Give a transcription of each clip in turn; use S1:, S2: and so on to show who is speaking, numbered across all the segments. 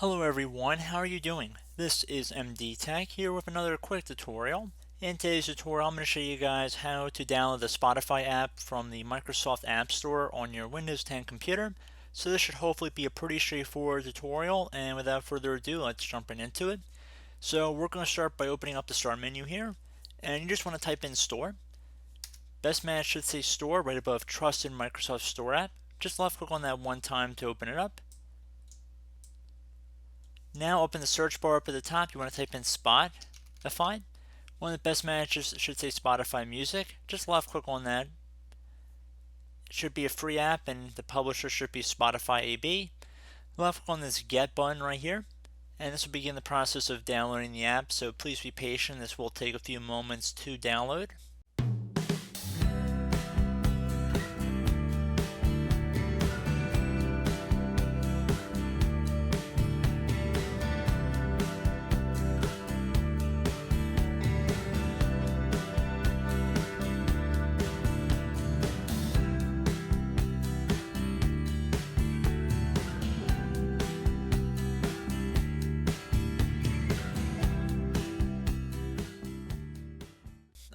S1: Hello everyone, how are you doing? This is MD Tech here with another quick tutorial. In today's tutorial, I'm going to show you guys how to download the Spotify app from the Microsoft App Store on your Windows 10 computer. So this should hopefully be a pretty straightforward tutorial, and without further ado, let's jump right into it. So we're going to start by opening up the Start menu here, and you just want to type in Store. Best match should say Store right above Trusted Microsoft Store App. Just left click on that one time to open it up. Now open the search bar up at the top. You want to type in Spotify. One of the best matches should say Spotify Music. Just left click on that. It should be a free app and the publisher should be Spotify AB. Left click on this Get button right here. And this will begin the process of downloading the app, so please be patient. This will take a few moments to download.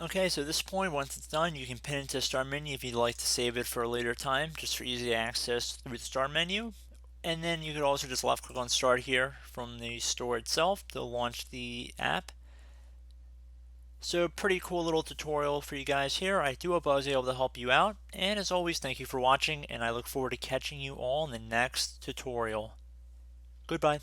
S1: Okay, so at this point, once it's done, you can pin it to the Start menu if you'd like to save it for a later time, just for easy access through the Start menu. And then you could also just left click on Start here from the store itself to launch the app. So pretty cool little tutorial for you guys here. I do hope I was able to help you out. And as always, thank you for watching, and I look forward to catching you all in the next tutorial. Goodbye.